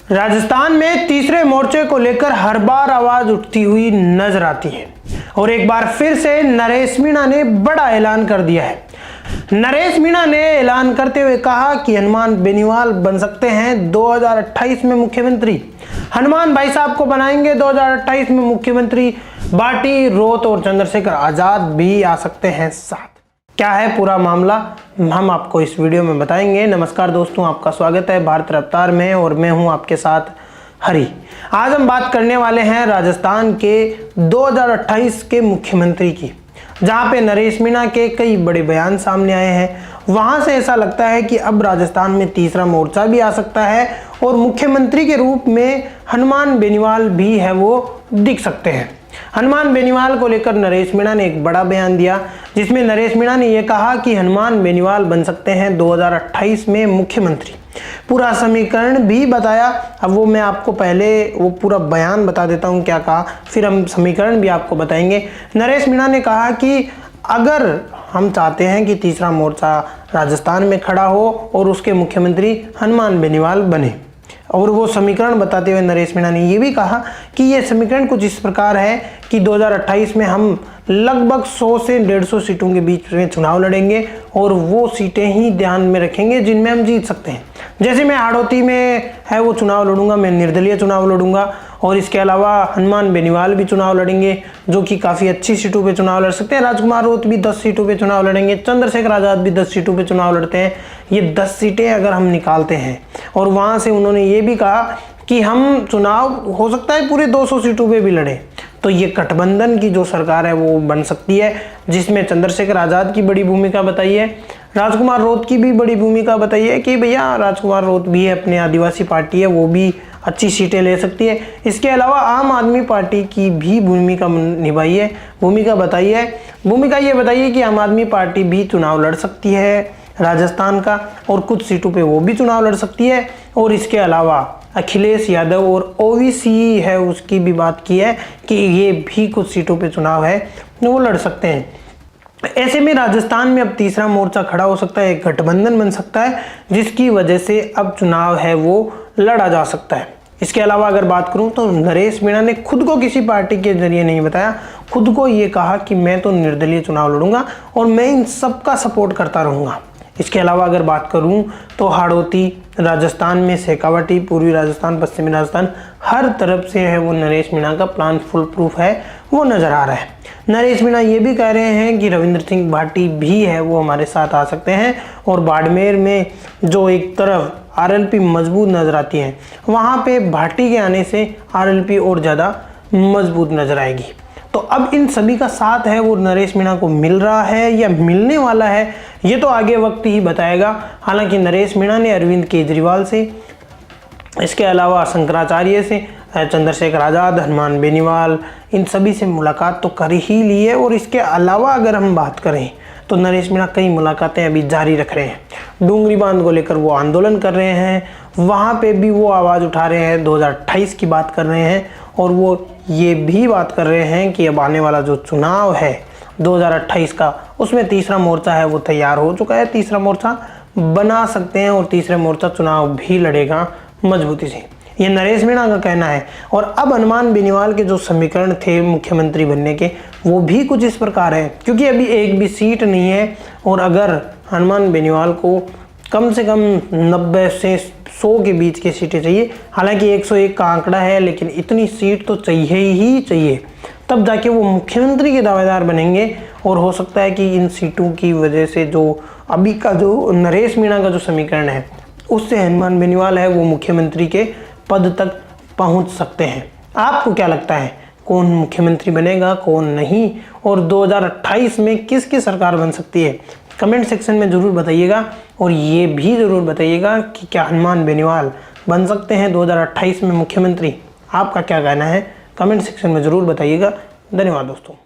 राजस्थान में तीसरे मोर्चे को लेकर हर बार आवाज उठती हुई नजर आती है और एक बार फिर से नरेश मीणा ने बड़ा ऐलान कर दिया है। नरेश मीणा ने ऐलान करते हुए कहा कि हनुमान बेनीवाल बन सकते हैं 2028 में मुख्यमंत्री। हनुमान भाई साहब को बनाएंगे 2028 में मुख्यमंत्री। बाटी, रोत और चंद्रशेखर आजाद भी आ सकते हैं साथ। क्या है पूरा मामला, हम आपको इस वीडियो में बताएंगे। नमस्कार दोस्तों, आपका स्वागत है भारत रफ्तार में और मैं हूं आपके साथ हरी। आज हम बात करने वाले हैं राजस्थान के 2028 के मुख्यमंत्री की, जहां पे नरेश मीणा के कई बड़े बयान सामने आए हैं। वहां से ऐसा लगता है कि अब राजस्थान में तीसरा मोर्चा भी आ सकता है और मुख्यमंत्री के रूप में हनुमान बेनीवाल भी है वो दिख सकते हैं। हनुमान बेनीवाल को लेकर नरेश मीणा ने एक बड़ा बयान दिया, जिसमें नरेश मीणा ने यह कहा कि हनुमान बेनीवाल बन सकते हैं 2028 में मुख्यमंत्री। पूरा समीकरण भी बताया। अब वो मैं आपको पहले वो पूरा बयान बता देता हूं क्या कहा, फिर हम समीकरण भी आपको बताएंगे। नरेश मीणा ने कहा कि अगर हम चाहते हैं कि तीसरा मोर्चा राजस्थान में खड़ा हो और उसके मुख्यमंत्री हनुमान बेनीवाल बने, और वो समीकरण बताते हुए नरेश मीणा ने ये भी कहा कि ये समीकरण कुछ इस प्रकार है कि 2028 में हम लगभग 100 से 150 सीटों के बीच में चुनाव लड़ेंगे और वो सीटें ही ध्यान में रखेंगे जिनमें हम जीत सकते हैं। जैसे मैं हाड़ौती में है वो चुनाव लड़ूंगा, मैं निर्दलीय चुनाव लड़ूंगा, और इसके अलावा हनुमान बेनीवाल भी चुनाव लड़ेंगे जो कि काफ़ी अच्छी सीटों पे चुनाव लड़ सकते हैं। राजकुमार रोत भी 10 सीटों पे चुनाव लड़ेंगे, चंद्रशेखर आजाद भी 10 सीटों पे चुनाव लड़ते हैं। ये 10 सीटें अगर हम निकालते हैं, और वहाँ से उन्होंने ये भी कहा कि हम चुनाव हो सकता है पूरे 200 सीटों पे भी लड़े, तो ये गठबंधन की जो सरकार है वो बन सकती है, जिसमें चंद्रशेखर आजाद की बड़ी भूमिका बताई है, राजकुमार रोत की भी बड़ी भूमिका बताई है कि भैया राजकुमार रोत भी है, अपने आदिवासी पार्टी है, वो भी अच्छी सीटें ले सकती है। इसके अलावा आम आदमी पार्टी की भी भूमिका निभाई है, भूमिका बताई है। भूमिका ये बताई है कि आम आदमी पार्टी भी चुनाव लड़ सकती है राजस्थान का, और कुछ सीटों पे वो भी चुनाव लड़ सकती है। और इसके अलावा अखिलेश यादव और ओवीसी है उसकी भी बात की है कि ये भी कुछ सीटों पे चुनाव है वो लड़ सकते हैं। ऐसे में राजस्थान में अब तीसरा मोर्चा खड़ा हो सकता है, एक गठबंधन बन सकता है, जिसकी वजह से अब चुनाव है वो लड़ा जा सकता है। इसके अलावा अगर बात करूं तो नरेश मीणा ने खुद को किसी पार्टी के जरिए नहीं बताया, खुद को ये कहा कि मैं तो निर्दलीय चुनाव लड़ूंगा और मैं इन सब का सपोर्ट करता रहूंगा। इसके अलावा अगर बात करूं तो हाड़ौती, राजस्थान में शेखावाटी, पूर्वी राजस्थान, पश्चिमी राजस्थान, हर तरफ से है वो नरेश मीणा का प्लान फुल प्रूफ है वो नज़र आ रहा है। नरेश मीणा ये भी कह रहे हैं कि रविंद्र सिंह भाटी भी है वो हमारे साथ आ सकते हैं, और बाड़मेर में जो एक तरफ आरएलपी मजबूत नज़र आती है, वहाँ पे भाटी के आने से आरएलपी और ज़्यादा मजबूत नज़र आएगी। तो अब इन सभी का साथ है वो नरेश मीणा को मिल रहा है या मिलने वाला है, ये तो आगे वक्त ही बताएगा। हालांकि नरेश मीणा ने अरविंद केजरीवाल से, इसके अलावा शंकराचार्य से, चंद्रशेखर आजाद, हनुमान बेनीवाल, इन सभी से मुलाकात तो कर ही ली है। और इसके अलावा अगर हम बात करें तो नरेश मीणा कई मुलाकातें अभी जारी रख रहे हैं। डूंगरी बांध को लेकर वो आंदोलन कर रहे हैं, वहाँ पे भी वो आवाज़ उठा रहे हैं, 2028 की बात कर रहे हैं, और वो ये भी बात कर रहे हैं कि अब आने वाला जो चुनाव है 2028 का, उसमें तीसरा मोर्चा है वो तैयार हो चुका है, तीसरा मोर्चा बना सकते हैं और तीसरा मोर्चा चुनाव भी लड़ेगा मजबूती से, ये नरेश मीणा का कहना है। और अब हनुमान बेनीवाल के जो समीकरण थे मुख्यमंत्री बनने के, वो भी कुछ इस प्रकार है, क्योंकि अभी एक भी सीट नहीं है, और अगर हनुमान बेनीवाल को कम से कम 90 से 100 के बीच की सीटें चाहिए, हालांकि 101 का आंकड़ा है, लेकिन इतनी सीट तो चाहिए ही चाहिए, तब जाके वो मुख्यमंत्री के दावेदार बनेंगे। और हो सकता है कि इन सीटों की वजह से जो अभी का जो नरेश मीणा का जो समीकरण है, उससे हनुमान बेनीवाल है वो मुख्यमंत्री के पद तक पहुंच सकते हैं। आपको क्या लगता है, कौन मुख्यमंत्री बनेगा, कौन नहीं, और 2028 में किसकी सरकार बन सकती है? कमेंट सेक्शन में ज़रूर बताइएगा, और ये भी ज़रूर बताइएगा कि क्या हनुमान बेनीवाल बन सकते हैं 2028 में मुख्यमंत्री। आपका क्या कहना है, कमेंट सेक्शन में ज़रूर बताइएगा। धन्यवाद दोस्तों।